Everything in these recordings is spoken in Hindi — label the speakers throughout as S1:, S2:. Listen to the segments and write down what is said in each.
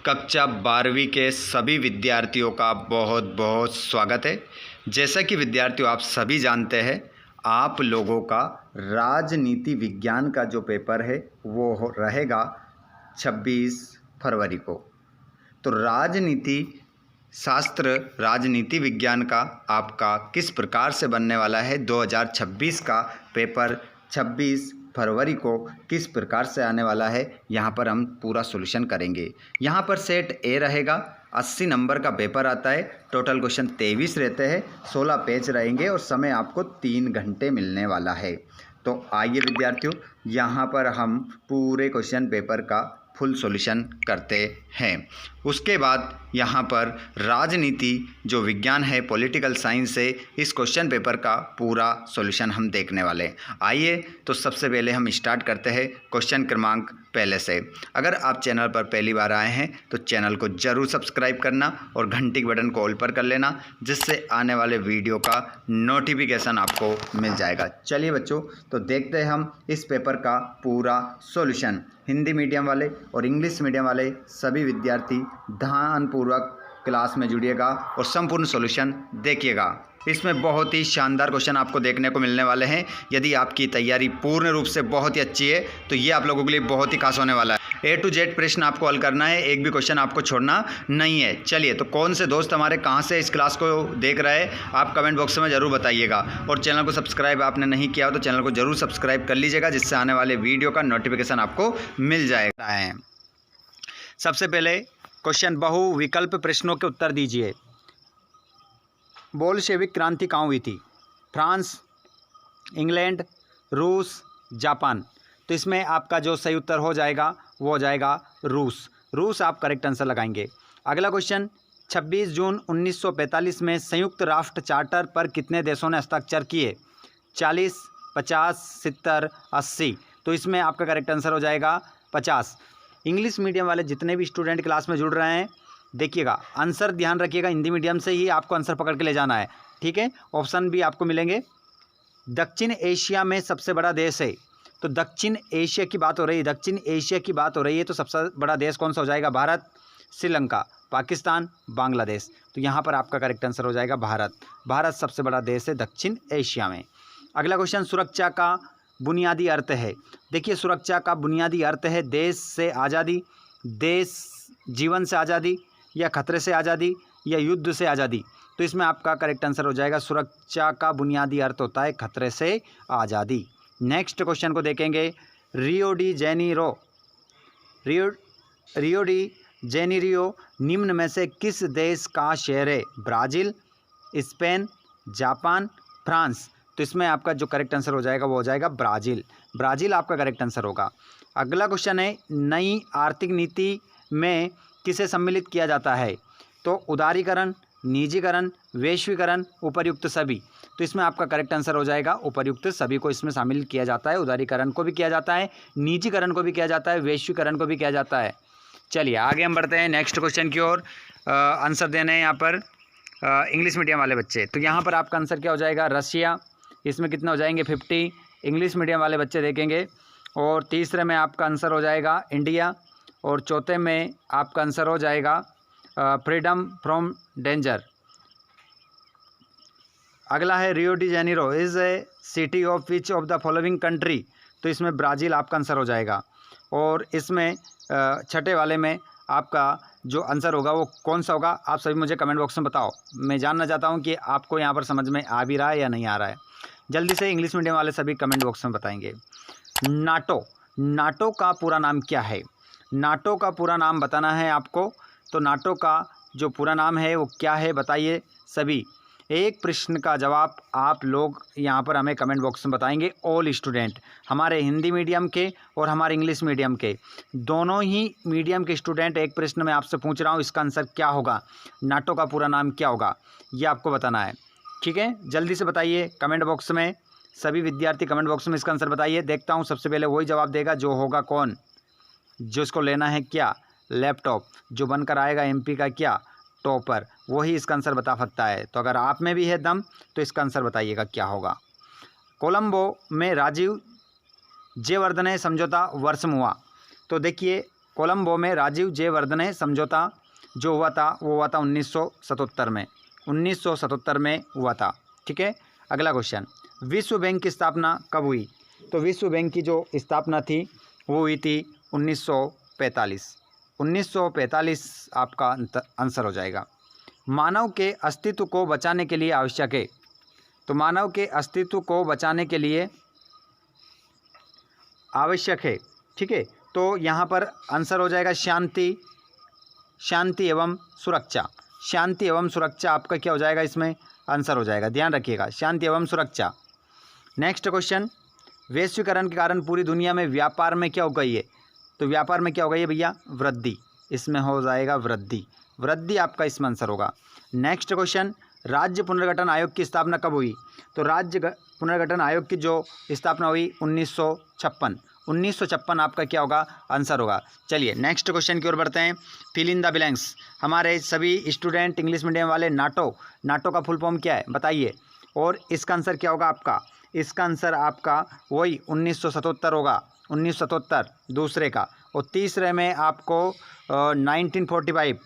S1: कक्षा 12वीं के सभी विद्यार्थियों का बहुत बहुत स्वागत है। जैसा कि विद्यार्थियों आप सभी जानते हैं, आप लोगों का राजनीति विज्ञान का जो पेपर है वो रहेगा 26 फरवरी को। तो राजनीति शास्त्र राजनीति विज्ञान का आपका किस प्रकार से बनने वाला है, 2026 का पेपर 26 फरवरी को किस प्रकार से आने वाला है, यहाँ पर हम पूरा सॉल्यूशन करेंगे। यहाँ पर सेट ए रहेगा, 80 नंबर का पेपर आता है, टोटल क्वेश्चन 23 रहते हैं, 16 पेज रहेंगे और समय आपको 3 घंटे मिलने वाला है। तो आइए विद्यार्थियों, यहाँ पर हम पूरे क्वेश्चन पेपर का फुल सॉल्यूशन करते हैं। उसके बाद यहाँ पर राजनीति जो विज्ञान है, पॉलिटिकल साइंस से इस क्वेश्चन पेपर का पूरा सॉल्यूशन हम देखने वाले हैं। आइए तो सबसे पहले हम स्टार्ट करते हैं क्वेश्चन क्रमांक पहले से। अगर आप चैनल पर पहली बार आए हैं तो चैनल को ज़रूर सब्सक्राइब करना और घंटी के बटन को ऑल पर कर लेना, जिससे आने वाले वीडियो का नोटिफिकेशन आपको मिल जाएगा। चलिए बच्चों, तो देखते हैं हम इस पेपर का पूरा सॉल्यूशन। हिंदी मीडियम वाले और इंग्लिश मीडियम वाले सभी विद्यार्थी ध्यानपूर्वक क्लास में जुड़िएगा और संपूर्ण सॉल्यूशन देखिएगा। इसमें बहुत ही शानदार क्वेश्चन आपको देखने को मिलने वाले हैं। यदि आपकी तैयारी पूर्ण रूप से बहुत ही अच्छी है तो ये आप लोगों के लिए बहुत ही खास होने वाला है। A to Z प्रश्न आपको हल करना है, एक भी क्वेश्चन आपको छोड़ना नहीं है। चलिए, तो कौन से दोस्त हमारे कहाँ से इस क्लास को देख रहे हैं आप कमेंट बॉक्स में ज़रूर बताइएगा। और चैनल को सब्सक्राइब आपने नहीं किया हो तो चैनल को ज़रूर सब्सक्राइब कर लीजिएगा, जिससे आने वाले वीडियो का नोटिफिकेशन आपको मिल जाएगा। सबसे पहले क्वेश्चन, बहु विकल्प प्रश्नों के उत्तर दीजिए। बोल्शेविक क्रांति कहाँ हुई थी? फ्रांस, इंग्लैंड, रूस, जापान। तो इसमें आपका जो सही उत्तर हो जाएगा वो हो जाएगा रूस। रूस आप करेक्ट आंसर लगाएंगे। अगला क्वेश्चन, 26 जून 1945 में संयुक्त राष्ट्र चार्टर पर कितने देशों ने हस्ताक्षर किए? 40, 50, 70, 80। तो इसमें आपका करेक्ट आंसर हो जाएगा 50। इंग्लिश मीडियम वाले जितने भी स्टूडेंट क्लास में जुड़ रहे हैं, देखिएगा आंसर ध्यान रखिएगा, हिंदी मीडियम से ही आपको आंसर पकड़ के ले जाना है, ठीक है। ऑप्शन भी आपको मिलेंगे। दक्षिण एशिया में सबसे बड़ा देश है, तो दक्षिण एशिया की बात हो रही है, दक्षिण एशिया की बात हो रही है, तो सबसे बड़ा देश कौन सा हो जाएगा? भारत, श्रीलंका, पाकिस्तान, बांग्लादेश। तो यहाँ पर आपका करेक्ट आंसर हो जाएगा भारत। भारत सबसे बड़ा देश है दक्षिण एशिया में। अगला क्वेश्चन, सुरक्षा का बुनियादी अर्थ है। देखिए, सुरक्षा का बुनियादी अर्थ है देश से आज़ादी, देश जीवन से आज़ादी, या खतरे से आज़ादी, या युद्ध से आज़ादी। तो इसमें आपका करेक्ट आंसर हो जाएगा सुरक्षा का बुनियादी अर्थ होता है खतरे से आज़ादी। नेक्स्ट क्वेश्चन को देखेंगे, रियो डी जेनेरियो निम्न में से किस देश का शहर है? Brazil, Spain, Japan, France. तो इसमें आपका जो करेक्ट आंसर हो जाएगा वो हो जाएगा ब्राज़ील। ब्राज़ील आपका करेक्ट आंसर होगा। अगला क्वेश्चन है, नई आर्थिक नीति में किसे सम्मिलित किया जाता है? तो उदारीकरण, निजीकरण, वैश्वीकरण, उपर्युक्त सभी। तो इसमें आपका करेक्ट आंसर हो जाएगा उपर्युक्त सभी को इसमें शामिल किया जाता है। उदारीकरण को भी किया जाता है, निजीकरण को भी किया जाता है, वैश्वीकरण को भी किया जाता है। चलिए आगे हम बढ़ते हैं नेक्स्ट क्वेश्चन की ओर। आंसर देने हैं यहाँ पर इंग्लिश मीडियम वाले बच्चे। तो यहाँ पर आपका आंसर क्या हो जाएगा? रशिया। इसमें कितने हो जाएंगे? 50 इंग्लिश मीडियम वाले बच्चे देखेंगे। और तीसरे में आपका आंसर हो जाएगा इंडिया। और चौथे में आपका आंसर हो जाएगा फ्रीडम फ्रॉम डेंजर। अगला है, Rio de Janeiro is a city of which of the following country. तो इसमें ब्राज़ील आपका आंसर हो जाएगा। और इसमें छठे वाले में आपका जो आंसर होगा वो कौन सा होगा? आप सभी मुझे कमेंट बॉक्स में बताओ। मैं जानना चाहता हूँ कि आपको यहाँ पर समझ में आ भी रहा है या नहीं आ रहा है। जल्दी से इंग्लिश मीडियम वाले सभी कमेंट बॉक्स में बताएंगे। नाटो का पूरा नाम क्या है? नाटो का पूरा नाम बताना है आपको। तो नाटो का जो पूरा नाम है वो क्या है बताइए सभी। एक प्रश्न का जवाब आप लोग यहाँ पर हमें कमेंट बॉक्स में बताएंगे। ऑल स्टूडेंट, हमारे हिंदी मीडियम के और हमारे इंग्लिश मीडियम के, दोनों ही मीडियम के स्टूडेंट, एक प्रश्न मैं आपसे पूछ रहा हूँ, इसका आंसर क्या होगा? नाटो का पूरा नाम क्या होगा ये आपको बताना है, ठीक है। जल्दी से बताइए कमेंट बॉक्स में, सभी विद्यार्थी कमेंट बॉक्स में इसका आंसर बताइए। देखता हूँ सबसे पहले वही जवाब देगा जो होगा कौन? जो इसको लेना है क्या? लैपटॉप। जो बनकर आएगा MP का क्या? टॉपर। वही इसका आंसर बता सकता है। तो अगर आप में भी है दम तो इसका आंसर बताइएगा क्या होगा। कोलंबो में राजीव जयवर्धने समझौता वर्ष में हुआ। तो देखिए कोलंबो में राजीव जे वर्धने समझौता जो हुआ था वो हुआ था 1977 में, 1977 में हुआ था। ठीक है, अगला क्वेश्चन, विश्व बैंक की स्थापना कब हुई? तो विश्व बैंक की जो स्थापना थी वो हुई थी 1945, 1945 आपका आंसर हो जाएगा। मानव के अस्तित्व को बचाने के लिए आवश्यक है, तो मानव के अस्तित्व को बचाने के लिए आवश्यक है। ठीक है, तो यहाँ पर आंसर हो जाएगा शांति, शांति एवं सुरक्षा। शांति एवं सुरक्षा आपका क्या हो जाएगा, इसमें आंसर हो जाएगा, ध्यान रखिएगा, शांति एवं सुरक्षा। नेक्स्ट क्वेश्चन, वैश्वीकरण के कारण पूरी दुनिया में व्यापार में क्या हो गई है? तो व्यापार में क्या हो गई है भैया? वृद्धि, इसमें हो जाएगा वृद्धि, वृद्धि आपका इसमें आंसर होगा। नेक्स्ट क्वेश्चन, राज्य पुनर्गठन आयोग की स्थापना कब हुई? तो राज्य पुनर्गठन आयोग की जो स्थापना हुई 1956, 1956 आपका क्या होगा, आंसर होगा। चलिए नेक्स्ट क्वेश्चन की ओर बढ़ते हैं। Fill in the blanks. हमारे सभी स्टूडेंट इंग्लिश मीडियम वाले, नाटो, नाटो का फुल फॉर्म क्या है बताइए, और इसका आंसर क्या होगा आपका? इसका आंसर आपका वही 1977 होगा, 1977 दूसरे का, और तीसरे में आपको 1945,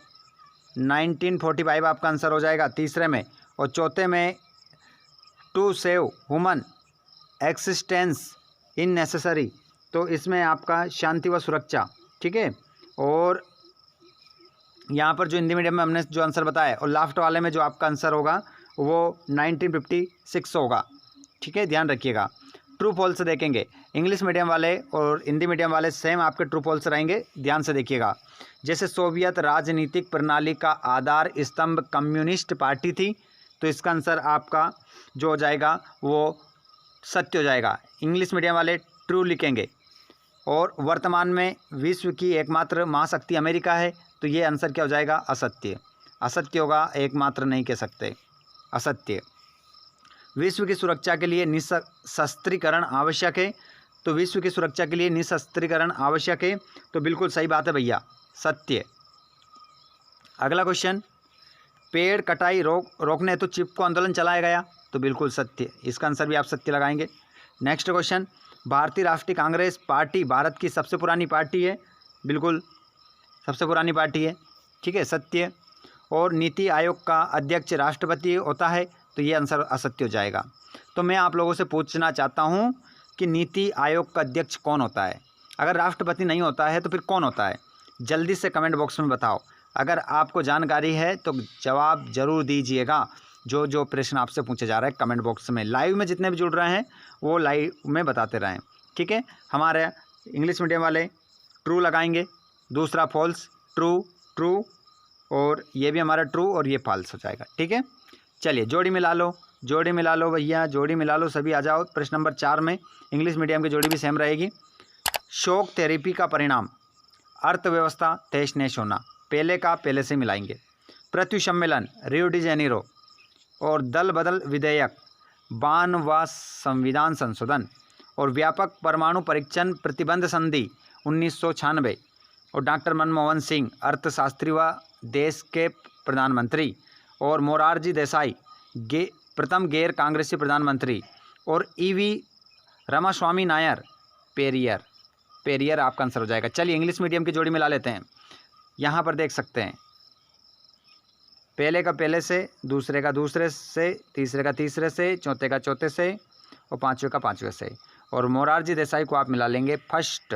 S1: 1945 आपका आंसर हो जाएगा तीसरे में, और चौथे में to save human existence in necessary, तो इसमें आपका शांति व सुरक्षा। ठीक है, और यहाँ पर जो हिंदी मीडियम में हमने जो आंसर बताया, और लास्ट वाले में जो आपका आंसर होगा वो 1956 होगा। ठीक है, ध्यान रखिएगा। ट्रू फॉल्स देखेंगे, इंग्लिश मीडियम वाले और हिंदी मीडियम वाले सेम आपके ट्रू फॉल्स रहेंगे, ध्यान से देखिएगा। जैसे सोवियत राजनीतिक प्रणाली का आधार स्तंभ कम्युनिस्ट पार्टी थी, तो इसका आंसर आपका जो हो जाएगा वो सत्य हो जाएगा, इंग्लिश मीडियम वाले ट्रू लिखेंगे। और वर्तमान में विश्व की एकमात्र महाशक्ति अमेरिका है, तो ये आंसर क्या हो जाएगा? असत्य, असत्य होगा, एकमात्र नहीं कह सकते, असत्य। विश्व की सुरक्षा के लिए निशस्त्रीकरण आवश्यक है, तो विश्व की सुरक्षा के लिए निशस्त्रीकरण आवश्यक है, तो बिल्कुल सही बात है भैया, सत्य। अगला क्वेश्चन, पेड़ कटाई रोकने हेतु चिपको आंदोलन चलाया गया, तो बिल्कुल सत्य, इसका आंसर भी आप सत्य लगाएंगे। नेक्स्ट क्वेश्चन, भारतीय राष्ट्रीय कांग्रेस पार्टी भारत की सबसे पुरानी पार्टी है, बिल्कुल सबसे पुरानी पार्टी है। ठीक है, सत्य। और नीति आयोग का अध्यक्ष राष्ट्रपति होता है, तो ये आंसर असत्य हो जाएगा। तो मैं आप लोगों से पूछना चाहता हूँ कि नीति आयोग का अध्यक्ष कौन होता है? अगर राष्ट्रपति नहीं होता है तो फिर कौन होता है? जल्दी से कमेंट बॉक्स में बताओ। अगर आपको जानकारी है तो जवाब जरूर दीजिएगा। जो जो प्रश्न आपसे पूछे जा रहे हैं कमेंट बॉक्स में, लाइव में जितने भी जुड़ रहे हैं वो लाइव में बताते रहें। ठीक है, हमारे इंग्लिश मीडियम वाले ट्रू लगाएंगे, दूसरा फॉल्स, ट्रू ट्रू, और ये भी हमारा ट्रू और ये फॉल्स हो जाएगा। ठीक है, चलिए जोड़ी मिला लो, जोड़ी मिला लो भैया, जोड़ी मिला लो, सभी आ जाओ। प्रश्न नंबर 4 में इंग्लिश मीडियम की जोड़ी भी सेम रहेगी। शॉक थेरेपी का परिणाम अर्थव्यवस्था तहस नहस होना, पहले का पहले से मिलाएंगे। पृथ्वी सम्मेलन रियो डी जेनेरो, और दल बदल विधेयक, बान व संविधान संशोधन, और व्यापक परमाणु परीक्षण प्रतिबंध संधि 1996, और डॉक्टर मनमोहन सिंह अर्थशास्त्री व देश के प्रधानमंत्री, और मोरारजी देसाई प्रथम गैर कांग्रेसी प्रधानमंत्री, और ईवी रामास्वामी नायर पेरियर, पेरियर आपका आंसर हो जाएगा। चलिए इंग्लिश मीडियम की जोड़ी मिला लेते हैं। यहाँ पर देख सकते हैं, पहले का पहले से, दूसरे का दूसरे से, तीसरे का तीसरे से, चौथे का चौथे से, और पांचवे का पांचवे से। और मोरारजी देसाई को आप मिला लेंगे first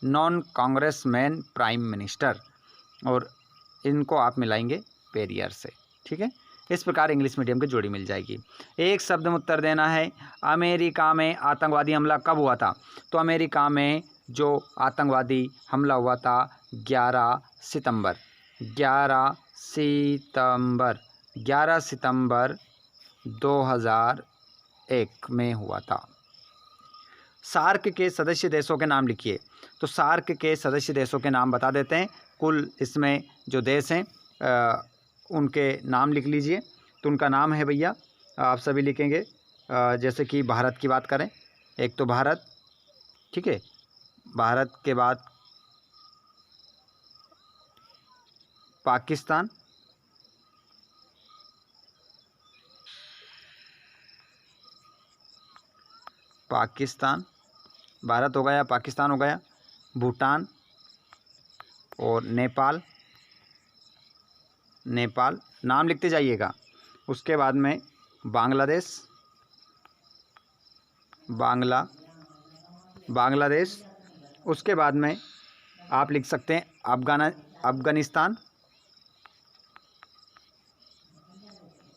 S1: non congressman prime minister, और इनको आप मिलाएंगे पेरियर से। ठीक है, इस प्रकार इंग्लिश मीडियम की जोड़ी मिल जाएगी। एक शब्द में उत्तर देना है। अमेरिका में आतंकवादी हमला कब हुआ था? तो अमेरिका में जो आतंकवादी हमला हुआ था 11 सितंबर, 11 सितंबर 2001 में हुआ था। सार्क के सदस्य देशों के नाम लिखिए। तो सार्क के सदस्य देशों के नाम बता देते हैं, कुल इसमें जो देश हैं उनके नाम लिख लीजिए। तो उनका नाम है भैया, आप सभी लिखेंगे। जैसे कि भारत की बात करें, एक तो भारत, ठीक है, भारत के बाद पाकिस्तान, भारत हो गया, पाकिस्तान हो गया, भूटान, और नेपाल, नेपाल नाम लिखते जाइएगा। उसके बाद में बांग्लादेश, बांग्लादेश। उसके बाद में आप लिख सकते हैं अफ़गानिस्तान,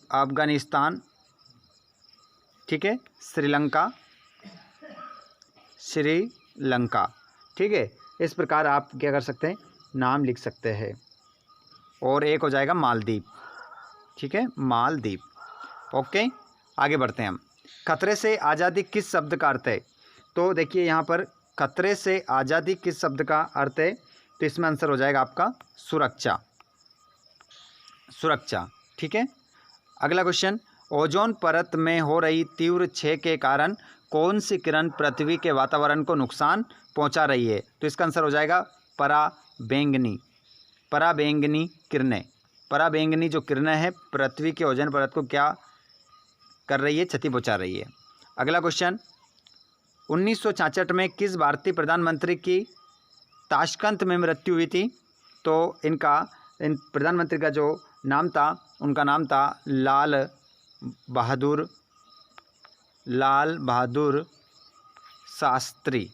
S1: अफ़गानिस्तान, ठीक है। श्रीलंका, श्रीलंका, ठीक है। इस प्रकार आप क्या कर सकते हैं, नाम लिख सकते हैं। और एक हो जाएगा मालदीव, ठीक है, मालदीव। ओके, आगे बढ़ते हैं हम। खतरे से आज़ादी किस शब्द का अर्थ है? तो देखिए यहाँ पर खतरे से आज़ादी किस शब्द का अर्थ है, तो इसमें आंसर हो जाएगा आपका सुरक्षा, सुरक्षा, ठीक है। अगला क्वेश्चन, ओजोन परत में हो रही तीव्र क्षय के कारण कौन सी किरण पृथ्वी के वातावरण को नुकसान पहुंचा रही है? तो इसका आंसर हो जाएगा पराबैंगनी, पराबैंगनी किरणें। पराबैंगनी जो किरणें हैं पृथ्वी के ओजोन परत को क्या कर रही है, क्षति पहुंचा रही है। अगला क्वेश्चन, 1966 में किस भारतीय प्रधानमंत्री की ताशकंद में मृत्यु हुई थी? तो इन प्रधानमंत्री का जो नाम था, उनका नाम था लाल बहादुर शास्त्री।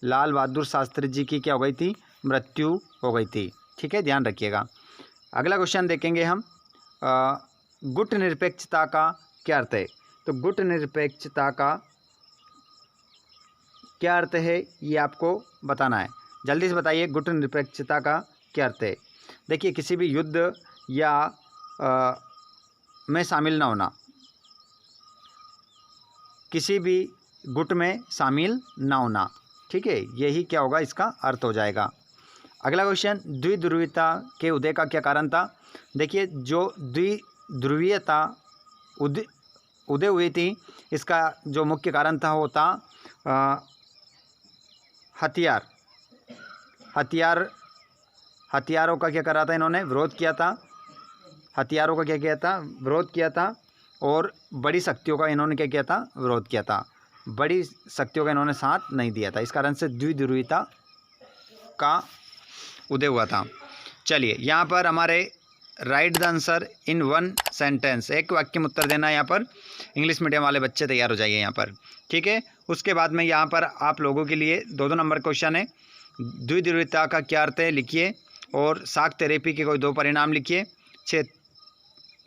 S1: लाल बहादुर शास्त्री जी की क्या हो गई थी, मृत्यु हो गई थी, ठीक है, ध्यान रखिएगा। अगला क्वेश्चन देखेंगे हम, गुट निरपेक्षता का क्या अर्थ है? तो गुट निरपेक्षता का क्या अर्थ है ये आपको बताना है। जल्दी से बताइए, गुट निरपेक्षता का क्या अर्थ है? देखिए, किसी भी युद्ध या में शामिल ना होना, किसी भी गुट में शामिल ना होना, ठीक है, यही क्या होगा, इसका अर्थ हो जाएगा। अगला क्वेश्चन, द्विध्रुवीयता के उदय का क्या कारण था? देखिए, जो द्विध्रुवीयता उदय हुई थी, इसका जो मुख्य कारण था वो था हथियारों का क्या करा था, इन्होंने विरोध किया था, हथियारों का क्या किया था, विरोध किया था। और बड़ी शक्तियों का इन्होंने क्या किया था, विरोध किया था, बड़ी शक्तियों का इन्होंने साथ नहीं दिया था। इस कारण से द्विध्रुवीयता का उदय हुआ था। चलिए, यहाँ पर हमारे right the answer in one sentence, एक वाक्य में उत्तर देना है। यहाँ पर इंग्लिश मीडियम वाले बच्चे तैयार हो जाइए यहाँ पर, ठीक है। उसके बाद में यहाँ पर आप लोगों के लिए 2-2 नंबर क्वेश्चन है। द्विध्रुवीयता का क्या अर्थ है लिखिए, और शाक थेरेपी के कोई 2 परिणाम लिखिए।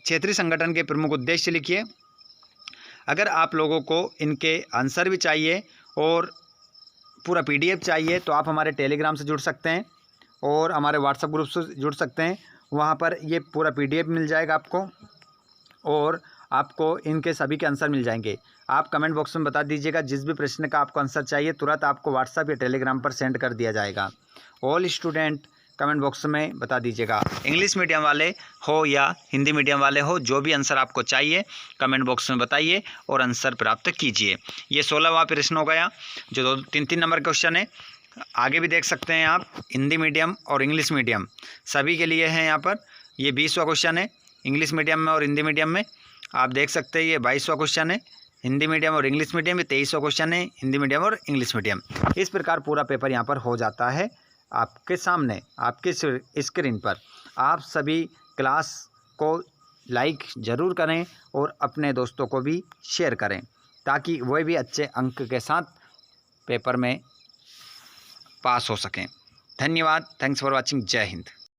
S1: क्षेत्रीय संगठन के प्रमुख उद्देश्य लिखिए। अगर आप लोगों को इनके आंसर भी चाहिए और पूरा PDF चाहिए तो आप हमारे टेलीग्राम से जुड़ सकते हैं और हमारे व्हाट्सएप ग्रुप से जुड़ सकते हैं। वहाँ पर ये पूरा PDF मिल जाएगा आपको, और आपको इनके सभी के आंसर मिल जाएंगे। आप कमेंट बॉक्स में बता दीजिएगा, जिस भी प्रश्न का आपको आंसर चाहिए तुरंत आपको व्हाट्सएप या टेलीग्राम पर सेंड कर दिया जाएगा। ऑल स्टूडेंट कमेंट बॉक्स में बता दीजिएगा, इंग्लिश मीडियम वाले हो या हिंदी मीडियम वाले हो, जो भी आंसर आपको चाहिए कमेंट बॉक्स में बताइए और आंसर प्राप्त कीजिए। ये 16वां प्रश्न हो गया, जो 2-3 नंबर क्वेश्चन है। आगे भी देख सकते हैं आप, हिंदी मीडियम और इंग्लिश मीडियम सभी के लिए हैं। यहाँ पर ये 20वां क्वेश्चन है इंग्लिश मीडियम में और हिंदी मीडियम में। आप देख सकते हैं ये 22वां क्वेश्चन है हिंदी मीडियम और इंग्लिश मीडियम में, 23वां क्वेश्चन है हिंदी मीडियम और इंग्लिश मीडियम। इस प्रकार पूरा पेपर यहाँ पर हो जाता है आपके सामने, आपके स्क्रीन पर। आप सभी क्लास को लाइक ज़रूर करें और अपने दोस्तों को भी शेयर करें, ताकि वह भी अच्छे अंक के साथ पेपर में पास हो सकें। धन्यवाद, थैंक्स फॉर वॉचिंग, जय हिंद।